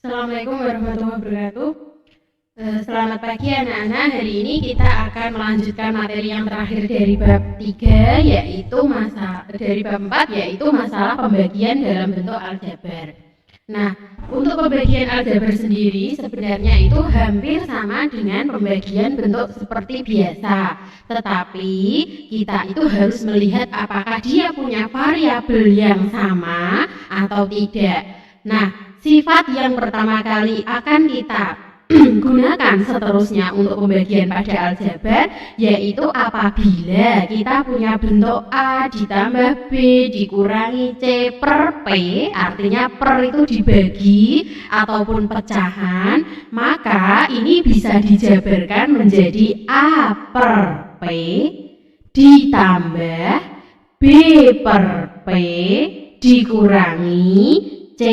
Assalamualaikum warahmatullahi wabarakatuh. Selamat pagi anak-anak. Hari ini kita akan melanjutkan materi yang terakhir dari bab 3, yaitu dari bab 4, yaitu masalah pembagian dalam bentuk aljabar. Nah, untuk pembagian aljabar sendiri sebenarnya itu hampir sama dengan pembagian bentuk seperti biasa. Tetapi kita itu harus melihat apakah dia punya variabel yang sama atau tidak. Nah, sifat yang pertama kali akan kita gunakan seterusnya untuk pembagian pada aljabar, yaitu apabila kita punya bentuk A ditambah B dikurangi C per P, artinya per itu dibagi ataupun pecahan, maka ini bisa dijabarkan menjadi A per P ditambah B per P dikurangi C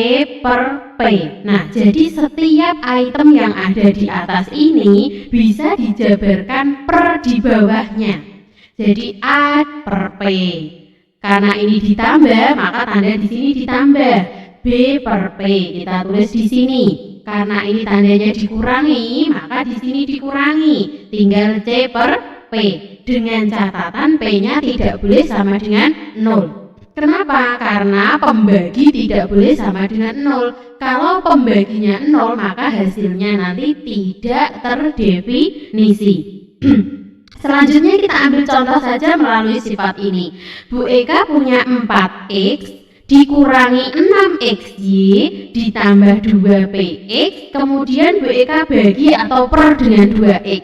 per P. Nah, jadi setiap item yang ada di atas ini bisa dijabarkan per di bawahnya. Jadi A per P. Karena ini ditambah, maka tanda di sini ditambah. B per P kita tulis di sini. Karena ini tandanya dikurangi, maka di sini dikurangi. Tinggal C per P. Dengan catatan P-nya tidak boleh sama dengan 0. Kenapa? Karena pembagi tidak boleh sama dengan 0. Kalau pembaginya 0, maka hasilnya nanti tidak terdefinisi. Selanjutnya kita ambil contoh saja melalui sifat ini. Bu Eka punya 4X dikurangi 6XY ditambah 2PX, kemudian Bu Eka bagi atau per dengan 2X.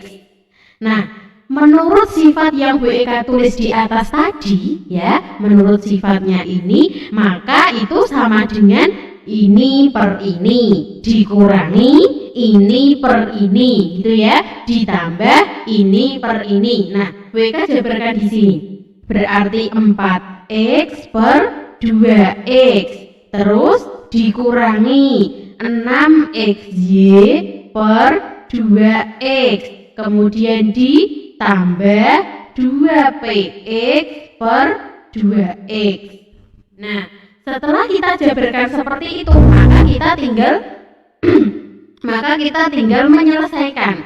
Nah, menurut sifat yang Bu Eka tulis di atas tadi, ya, menurut sifatnya ini, maka itu sama dengan ini per ini dikurangi ini per ini, gitu ya, ditambah ini per ini. Nah, Bu Eka jabarkan di sini. Berarti 4X per 2X, terus dikurangi 6XY per 2X, kemudian ditambah 2PX per 2X. Nah, setelah kita jabarkan seperti itu, maka kita tinggal menyelesaikan.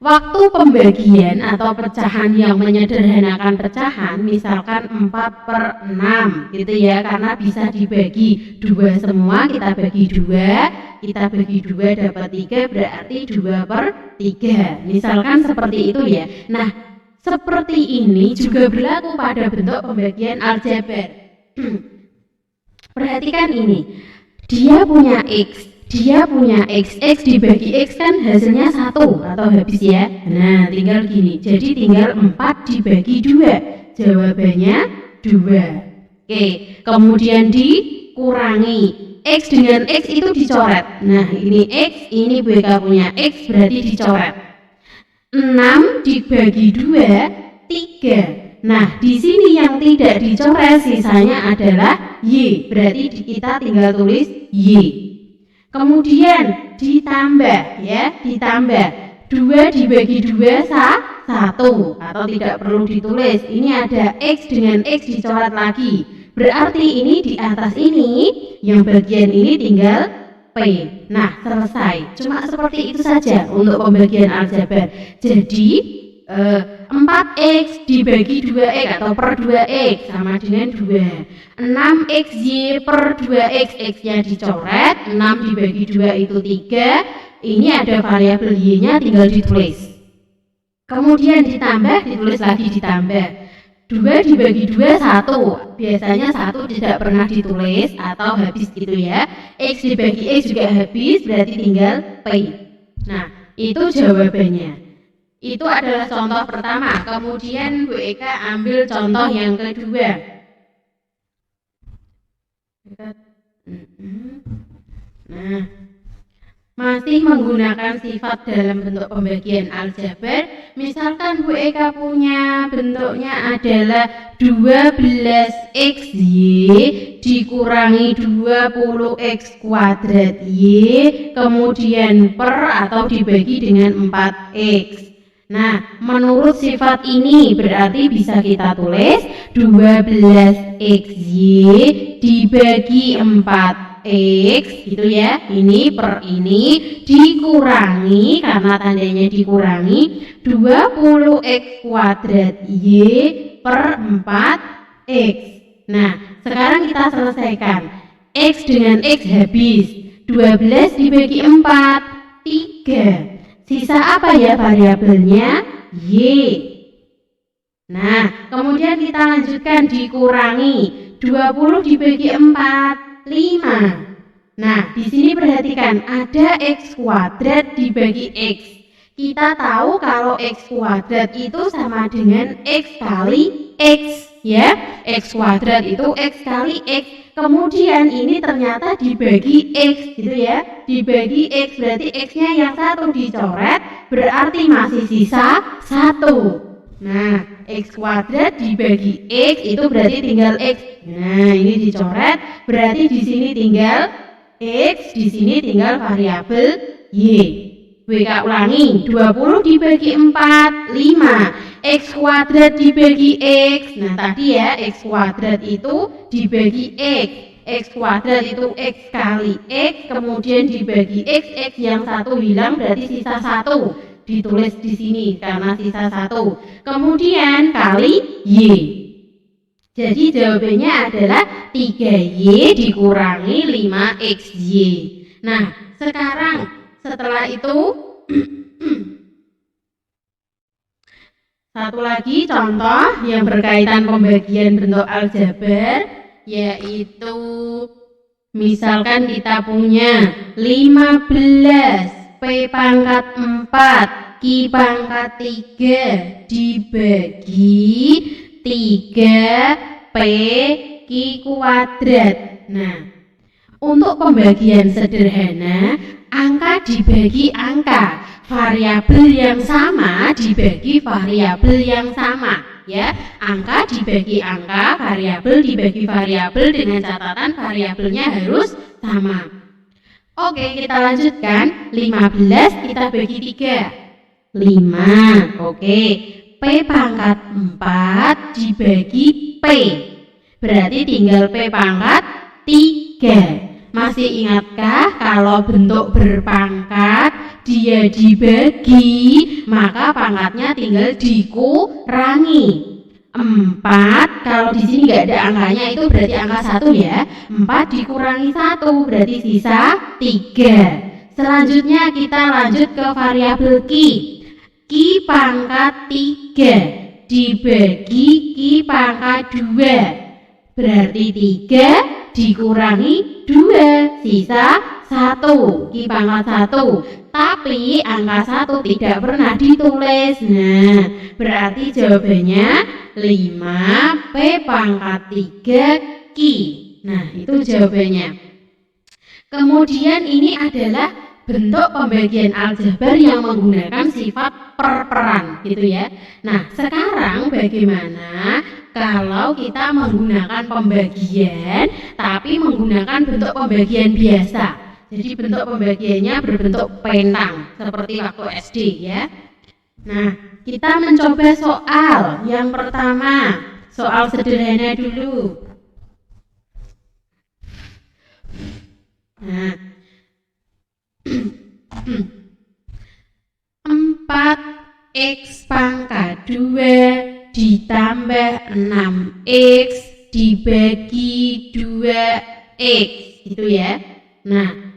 Waktu pembagian atau pecahan yang menyederhanakan pecahan, misalkan 4 per 6 gitu ya, karena bisa dibagi 2 semua, kita bagi 2 dapat 3, berarti 2 per 3, misalkan seperti itu ya. Nah, seperti ini juga berlaku pada bentuk pembagian aljabar. Perhatikan ini, dia punya X dibagi X kan hasilnya 1 atau habis ya. Nah, tinggal gini, jadi tinggal 4 dibagi 2, jawabannya 2. Oke, kemudian dikurangi X dengan X itu dicoret. Nah, ini X, ini Bu Eka punya X, berarti dicoret. 6 dibagi 2, 3. Nah, di sini yang tidak dicoret sisanya adalah Y, berarti kita tinggal tulis Y. Kemudian ditambah 2 dibagi 2 1 atau tidak perlu ditulis. Ini ada X dengan X dicoret lagi. Berarti ini di atas ini, yang bagian ini tinggal P. Nah, selesai. Cuma seperti itu saja untuk pembagian aljabar. Jadi 4X dibagi 2X atau per 2X sama dengan 2. 6XY per 2X, X-nya dicoret, 6 dibagi 2 itu 3. Ini ada variabel Y-nya, tinggal ditulis. Kemudian ditulis lagi ditambah. 2 dibagi 2, 1. Biasanya 1 tidak pernah ditulis atau habis gitu ya. X dibagi X juga habis, berarti tinggal P. Nah, itu jawabannya. Itu adalah contoh pertama. Kemudian Bu Eka ambil contoh yang kedua. Nah, masih menggunakan sifat dalam bentuk pembagian aljabar. Misalkan Bu Eka punya bentuknya adalah 12XY dikurangi 20X kuadrat Y, kemudian per atau dibagi dengan 4X. Nah, menurut sifat ini berarti bisa kita tulis 12XY dibagi 4 X gitu ya, ini per ini dikurangi, karena tandanya dikurangi, 20x kuadrat Y per 4x. Nah, sekarang kita selesaikan. X dengan X habis, 12 dibagi 4, 3. Sisa apa ya variabelnya? Y. Nah, kemudian kita lanjutkan dikurangi, 20 dibagi 4, 5. Nah, di sini perhatikan ada X kuadrat dibagi X. Kita tahu kalau X kuadrat itu sama dengan X kali X, ya. X kuadrat itu X kali X. Kemudian ini ternyata dibagi X gitu ya. Dibagi X berarti X-nya yang satu dicoret, berarti masih sisa 1. Nah, X kuadrat dibagi X itu berarti tinggal X. Nah, ini dicoret, berarti di sini tinggal X, di sini tinggal variabel Y. WK ulangi, 20 dibagi 4, 5. X kuadrat dibagi X. Nah, tadi ya, X kuadrat itu dibagi X. X kuadrat itu X kali X, kemudian dibagi X, X yang satu hilang berarti sisa 1. Ditulis di sini karena sisa 1. Kemudian kali Y. Jadi jawabannya adalah 3Y dikurangi 5XY. Nah, sekarang setelah itu satu lagi contoh yang berkaitan pembagian bentuk aljabar, yaitu misalkan kita punya 15 P pangkat 4 Q pangkat 3 dibagi 3 P Q kuadrat. Nah, untuk pembagian sederhana, angka dibagi angka, variabel yang sama dibagi variabel yang sama, ya. Angka dibagi angka, variabel dibagi variabel dengan catatan variabelnya harus sama. Oke, kita lanjutkan. 15 kita bagi 3. 5. Oke. P pangkat 4 dibagi P. Berarti tinggal P pangkat 3. Masih ingatkah kalau bentuk berpangkat dia dibagi, maka pangkatnya tinggal dikurangi. 4, kalau di sini nggak ada angkanya itu berarti angka 1 ya. 4 dikurangi 1 berarti sisa 3. Selanjutnya kita lanjut ke variabel Q. Q pangkat 3 dibagi Q pangkat 2. Berarti 3 dikurangi 2 sisa 1. Q pangkat 1. Tapi angka 1 tidak pernah ditulis. Nah, berarti jawabannya 5 P pangkat 3 Q. Nah, itu jawabannya. Kemudian ini adalah bentuk pembagian aljabar yang menggunakan sifat perperan gitu ya. Nah, sekarang bagaimana kalau kita menggunakan pembagian tapi menggunakan bentuk pembagian biasa? Jadi bentuk pembagiannya berbentuk pentang seperti waktu SD ya. Nah, kita mencoba soal yang pertama, soal sederhana dulu. Nah, 4x pangkat 2 ditambah 6x dibagi 2x gitu ya. Nah,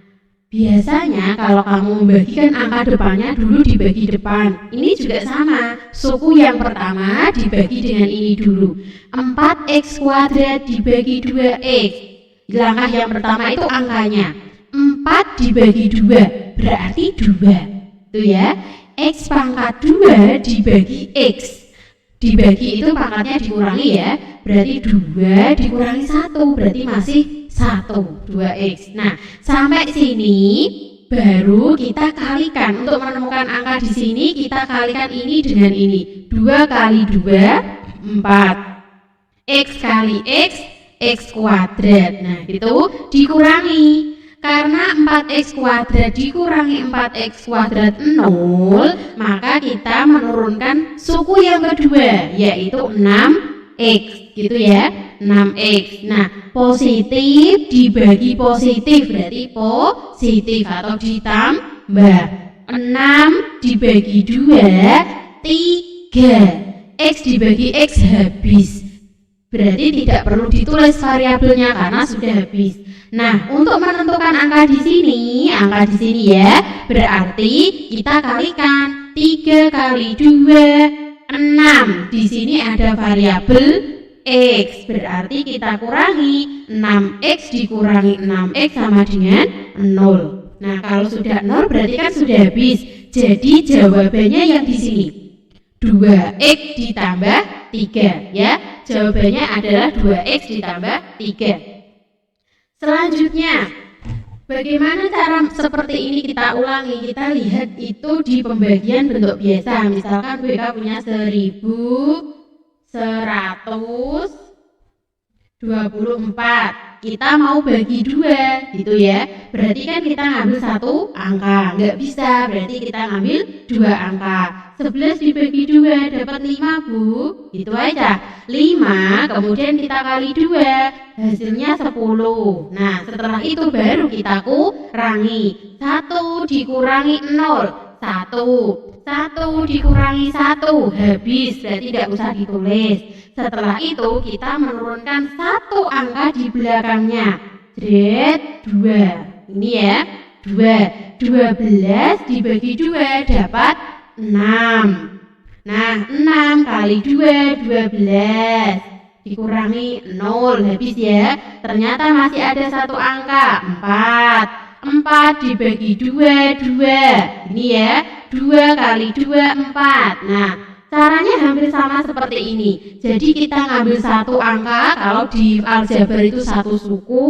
biasanya kalau kamu membagikan angka depannya dulu dibagi depan. Ini juga sama. Suku yang pertama dibagi dengan ini dulu. 4x kuadrat dibagi 2x. Langkah yang pertama itu angkanya. 4 dibagi 2 berarti 2. Itu ya. X pangkat 2 dibagi X. Dibagi itu pangkatnya dikurangi ya. Berarti 2 dikurangi 1 berarti masih 1, 2x. Nah, sampai sini baru kita kalikan. Untuk menemukan angka di sini kita kalikan ini dengan ini. 2 kali 2 4. X kali X, X kuadrat. Nah, itu dikurangi. Karena 4x kuadrat dikurangi 4x kuadrat 0, maka kita menurunkan suku yang kedua, yaitu 6x gitu ya. 6x. Nah, positif dibagi positif berarti positif atau ditambah. 6 dibagi 2, 3. X dibagi X habis. Berarti tidak perlu ditulis variabelnya karena sudah habis. Nah, untuk menentukan angka di sini ya, berarti kita kalikan 3 kali 2, 6. Di sini ada variabel X, berarti kita kurangi 6X dikurangi 6X sama dengan 0. Nah, kalau sudah 0 berarti kan sudah habis. Jadi jawabannya yang di sini 2X ditambah 3 ya. Jawabannya adalah 2X ditambah 3. Selanjutnya, bagaimana cara seperti ini kita ulangi? Kita lihat itu di pembagian bentuk biasa. Misalkan BK punya 1124. Kita mau bagi 2 gitu ya. Berarti kan kita ngambil satu angka. Nggak bisa, berarti kita ngambil 2 angka. 11 dibagi 2 dapat 5, Bu. Itu aja. 5 kemudian kita kali 2, hasilnya 10. Nah, setelah itu baru kita kurangi. 1 dikurangi 0, 1 dikurangi 1 habis, berarti tidak usah ditulis. Setelah itu kita menurunkan satu angka di belakangnya. 2. Ini ya, 2. 12 dibagi 2 dapat 6. Nah, 6 kali 2, 12. Dikurangi 0 habis ya. Ternyata masih ada satu angka, 4 dibagi 2, 2. Ini ya, 2 kali 2, 4. Nah, caranya hampir sama seperti ini. Jadi kita ngambil satu angka, kalau di aljabar itu satu suku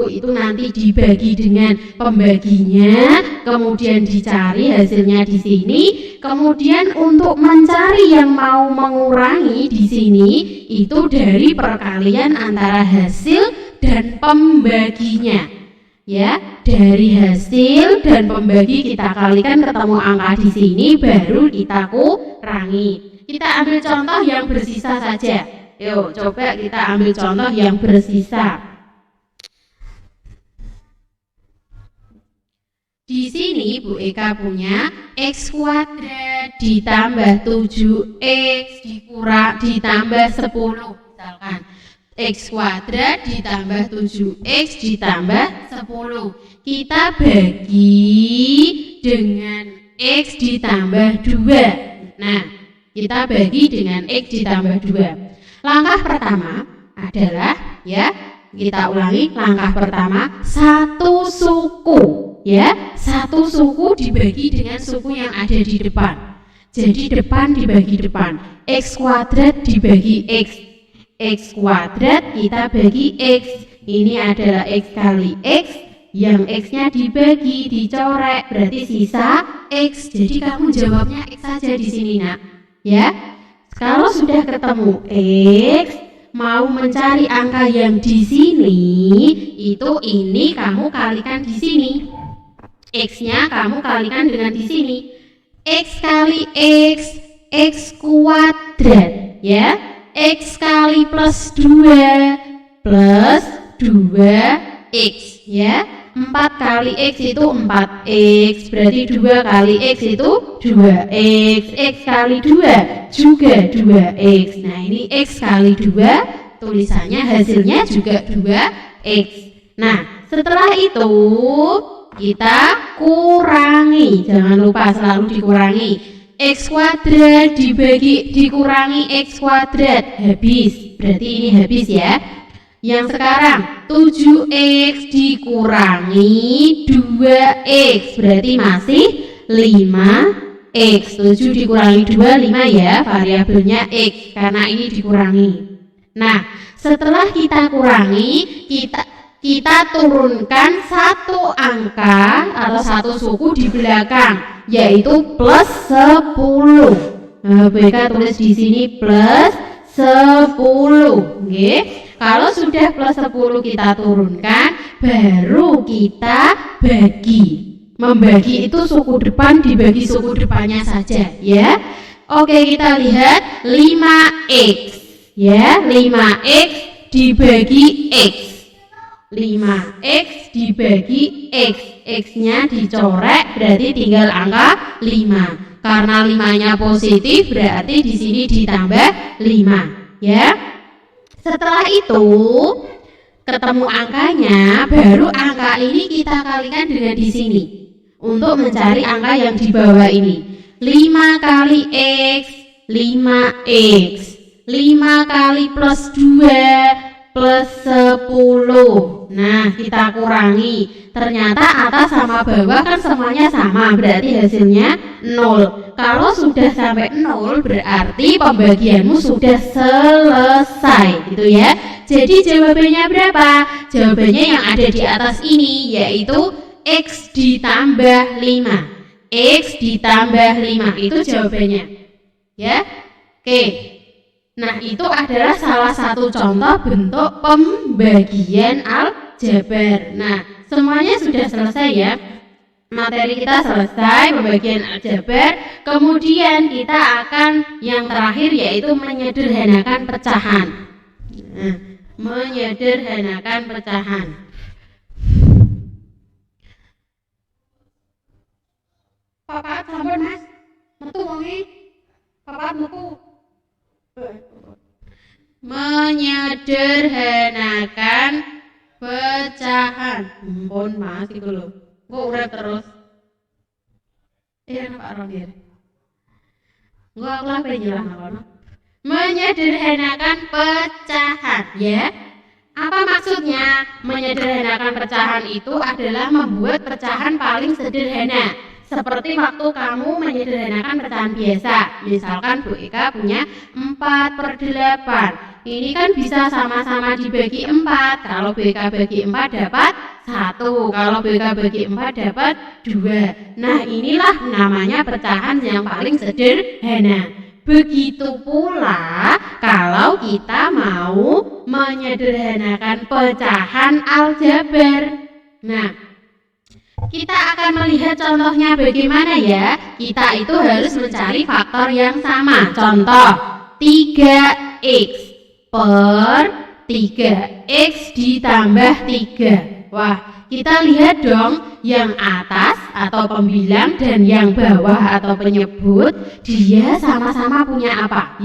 itu nanti dibagi dengan pembaginya, kemudian dicari hasilnya di sini. Kemudian untuk mencari yang mau mengurangi di sini itu dari perkalian antara hasil dan pembaginya. Ya, dari hasil dan pembagi kita kalikan ketemu angka di sini, baru kita kurangi. Kita ambil contoh yang bersisa saja. Yuk, coba kita ambil contoh yang bersisa. Di sini Bu Eka punya X kuadrat ditambah 7X ditambah 10 misalkan. X kuadrat ditambah 7X ditambah 10. Kita bagi dengan X ditambah 2. Nah, kita bagi dengan X ditambah 2. Langkah pertama adalah, ya, kita ulangi. Langkah pertama, satu suku. Ya, satu suku dibagi dengan suku yang ada di depan. Jadi depan dibagi depan. X kuadrat dibagi X kuadrat kita bagi X. Ini adalah X kali X. Yang X-nya dibagi, dicorek, berarti sisa X. Jadi kamu jawabnya X saja di sini, Nak. Ya. Kalau sudah ketemu X, mau mencari angka yang di sini, itu ini kamu kalikan di sini. X-nya kamu kalikan dengan di sini. X kali X kuadrat, ya. X kali plus 2 plus 2X, ya. 4 kali X itu 4X, berarti 2 kali X itu 2X. X kali 2 juga 2X. Nah, ini X kali 2, tulisannya hasilnya juga 2X. Nah, setelah itu kita kurangi. Jangan lupa selalu dikurangi. X kuadrat dikurangi X kuadrat, habis. Berarti ini habis ya. Yang sekarang 7X dikurangi 2X, berarti masih 5X. 7 dikurangi 2, 5 ya, variabelnya X, karena ini dikurangi. Nah, setelah kita kurangi, kita turunkan satu angka atau satu suku di belakang, yaitu plus 10. Nah, BK tulis di sini plus 10. Oke. Kalau sudah plus 10 kita turunkan, baru kita bagi. Membagi itu suku depan dibagi suku depannya saja, ya. Oke, kita lihat 5X. Ya, 5X dibagi X. 5X dibagi X. X-nya dicorek berarti tinggal angka 5. Karena 5-nya positif berarti di sini ditambah 5, ya. Setelah itu ketemu angkanya, baru angka ini kita kalikan dengan di sini untuk mencari angka yang di bawah ini. 5 kali X 5X, 5 kali plus 2 plus 10. Nah, kita kurangi. Ternyata atas sama bawah kan semuanya sama, berarti hasilnya 0. Kalau sudah sampai 0 berarti pembagianmu sudah selesai, gitu ya. Jadi jawabannya berapa? Jawabannya yang ada di atas ini, yaitu X ditambah 5. X ditambah 5 itu jawabannya, ya. Oke. Nah, itu adalah salah satu contoh bentuk pembagian aljabar. Nah, semuanya sudah selesai ya. Materi kita selesai, pembagian aljabar. Kemudian kita akan yang terakhir yaitu menyederhanakan pecahan. Nah, menyederhanakan pecahan. Papat sampun Mas. Metu wengi. Papat metu. Menyederhanakan pecahan. Ampun Mas iku lho. Kok urip terus. Pak Rondir. Engko aku lah penjelas kono. Menyederhanakan pecahan, ya. Apa maksudnya? Menyederhanakan pecahan itu adalah membuat pecahan paling sederhana. Seperti waktu kamu menyederhanakan pecahan biasa. Misalkan Bu Eka punya 4/8. Ini kan bisa sama-sama dibagi 4. Kalau Bu Eka bagi 4 dapat 1. Kalau Bu Eka bagi 4 dapat 2. Nah, inilah namanya pecahan yang paling sederhana. Begitu pula kalau kita mau menyederhanakan pecahan aljabar. Nah, kita akan melihat contohnya bagaimana ya. Kita itu harus mencari faktor yang sama. Contoh 3X per 3X ditambah 3. Wah, kita lihat dong yang atas atau pembilang dan yang bawah atau penyebut, dia sama-sama punya apa?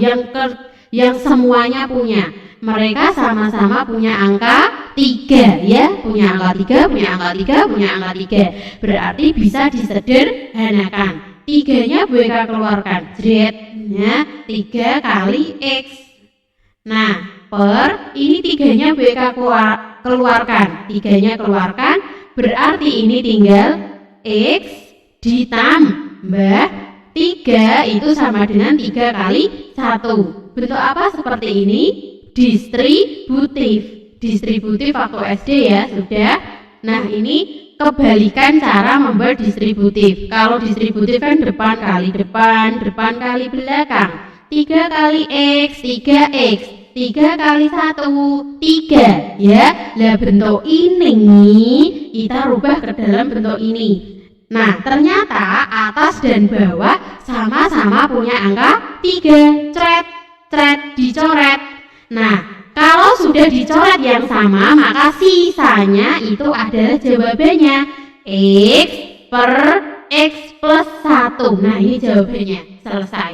Yang semuanya punya. Mereka sama-sama punya angka 3 ya, punya angka 3, punya angka 3, punya angka 3. Berarti bisa disederhanakan. 3-nya Bu Eka keluarkan. Jretnya 3 kali X. Nah, per ini 3-nya Bu Eka keluarkan. 3-nya keluarkan, berarti ini tinggal X ditambah 3 itu sama dengan 3 kali 1. Bentuk apa seperti ini? Distributif. Distributif waktu SD ya, sudah. Nah, ini kebalikan cara membuat distributif. Kalau distributif kan depan kali depan, depan kali belakang. 3 kali X, 3X. 3 kali 1, 3 ya. Lah bentuk ini kita rubah ke dalam bentuk ini. Nah, ternyata atas dan bawah sama-sama punya angka 3. Cret, cret, dicoret. Nah, kalau sudah dicoret yang sama, maka sisanya itu adalah jawabannya X per X plus 1. Nah, ini jawabannya. Selesai.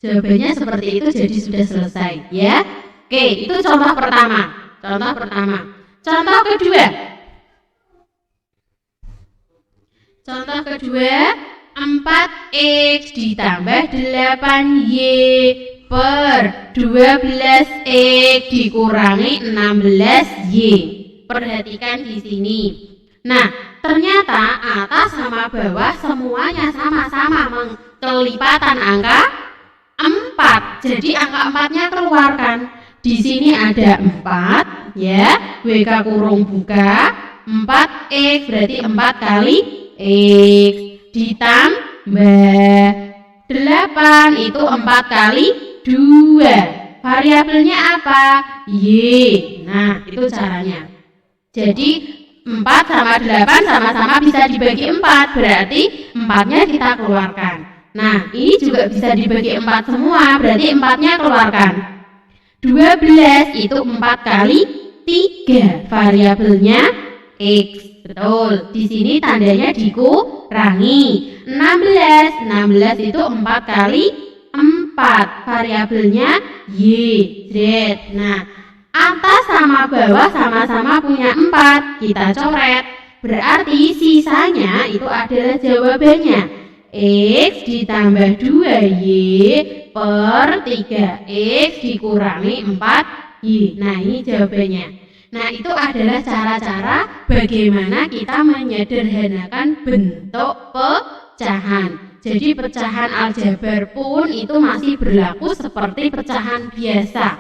Jawabannya seperti itu, jadi sudah selesai ya. Oke, itu contoh pertama. Contoh pertama. Contoh kedua. Contoh kedua, 4X ditambah 8Y per 12X dikurangi 16Y. Perhatikan di sini. Nah, ternyata atas sama bawah semuanya sama-sama kelipatan angka 4. Jadi angka 4-nya keluarkan. Di sini ada 4 ya. WK kurung buka 4X berarti 4 kali X ditambah 8 itu 4 kali 2. Variabelnya apa? Y. Nah, itu caranya. Jadi 4 sama 8 sama-sama bisa dibagi 4. Berarti 4-nya kita keluarkan. Nah, ini juga bisa dibagi 4 semua. Berarti 4-nya keluarkan. 12 itu 4 kali 3, variabelnya X. Betul, di sini tandanya dikurangi. 16 itu 4 kali 4, variabelnya Y, Z. Nah, atas sama bawah sama-sama punya 4, kita coret. Berarti sisanya itu adalah jawabannya X ditambah 2Y per 3X dikurangi 4Y. Nah, ini jawabannya. Nah, itu adalah cara-cara bagaimana kita menyederhanakan bentuk pecahan. Jadi pecahan aljabar pun itu masih berlaku seperti pecahan biasa.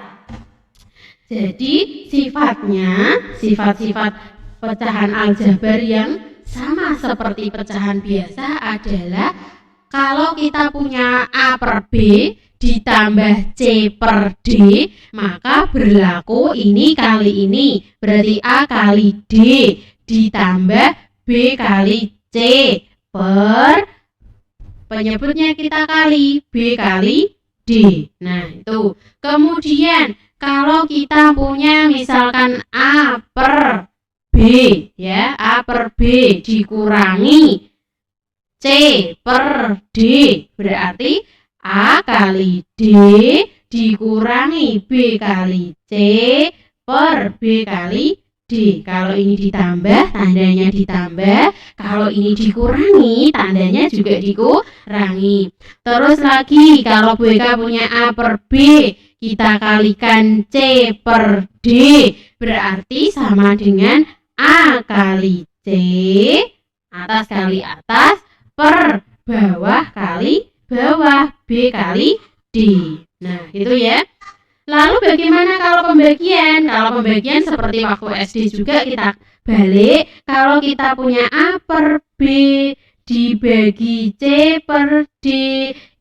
Jadi sifat-sifat pecahan aljabar yang sama seperti pecahan biasa adalah kalau kita punya A per B ditambah C per D, maka berlaku ini kali ini. Berarti A kali D ditambah B kali C per penyebutnya kita kali B kali D. Nah, itu. Kemudian kalau kita punya misalkan A per B, ya, A per B dikurangi C per D, berarti A kali D dikurangi B kali C per B kali D. Kalau ini ditambah, tandanya ditambah. Kalau ini dikurangi, tandanya juga dikurangi. Terus lagi, kalau BK punya A per B, kita kalikan C per D, berarti sama dengan A kali C, atas kali atas, per bawah kali bawah, B kali D. Nah, gitu ya. Lalu bagaimana kalau pembagian? Kalau pembagian seperti waktu SD juga kita balik. Kalau kita punya A per B dibagi C per D,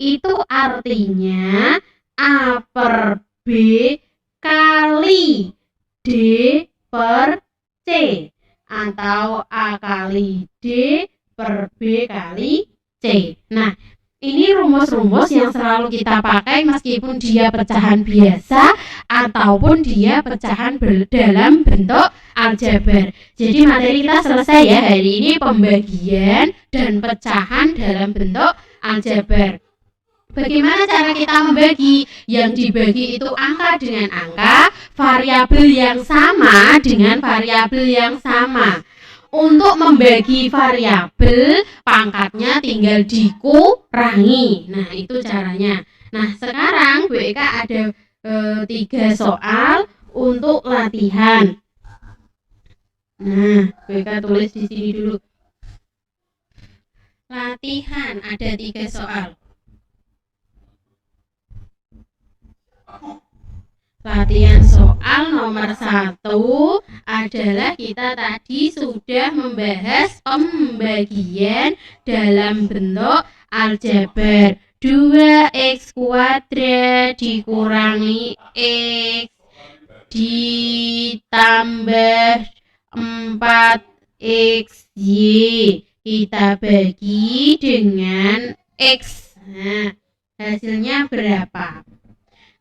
itu artinya A per B kali D per C, atau A kali D per B kali C. Nah, ini rumus-rumus yang selalu kita pakai meskipun dia pecahan biasa ataupun dia pecahan dalam bentuk aljabar. Jadi materi kita selesai ya hari ini, pembagian dan pecahan dalam bentuk aljabar. Bagaimana cara kita membagi? Yang dibagi itu angka dengan angka, variabel yang sama dengan variabel yang sama. Untuk membagi variabel, pangkatnya tinggal dikurangi. Nah, itu caranya. Nah, sekarang Bu Eka ada 3 soal untuk latihan. Nah, Bu Eka tulis di sini dulu. Latihan ada 3 soal. Latihan soal nomor 1 adalah kita tadi sudah membahas pembagian dalam bentuk aljabar. 2x kuadrat dikurangi x ditambah 4xy kita bagi dengan x. Nah, hasilnya berapa?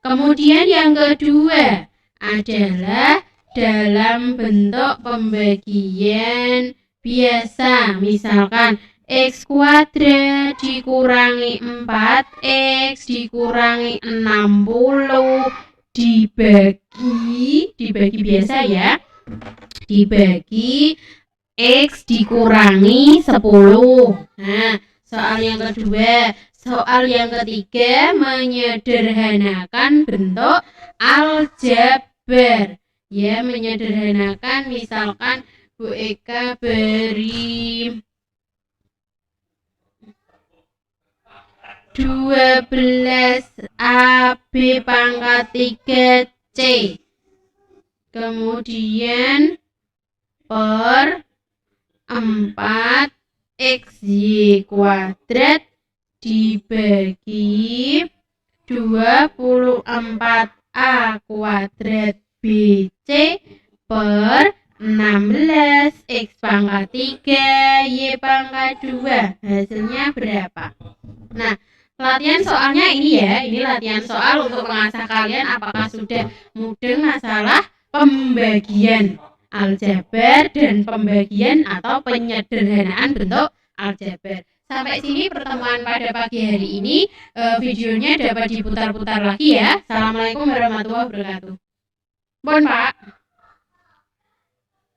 Kemudian yang kedua adalah dalam bentuk pembagian biasa. Misalkan x kuadrat dikurangi 4x dikurangi 60 dibagi biasa ya. Dibagi x dikurangi 10. Nah, soal yang kedua. Soal yang ketiga menyederhanakan bentuk aljabar. Ya, menyederhanakan misalkan Bu Eka beri 12 AB pangkat 3C. Kemudian per 4xy kuadrat dibagi 24A kuadrat BC per 16 X pangkat 3 Y pangkat 2. Hasilnya berapa? Nah, Latihan soalnya ini ya, ini latihan soal untuk mengasah kalian apakah sudah mudeng masalah pembagian aljabar dan pembagian atau penyederhanaan bentuk aljabar. Sampai sini pertemuan pada pagi hari ini. Videonya dapat diputar-putar lagi ya. Assalamualaikum warahmatullahi wabarakatuh. Bon Pak.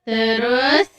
Terus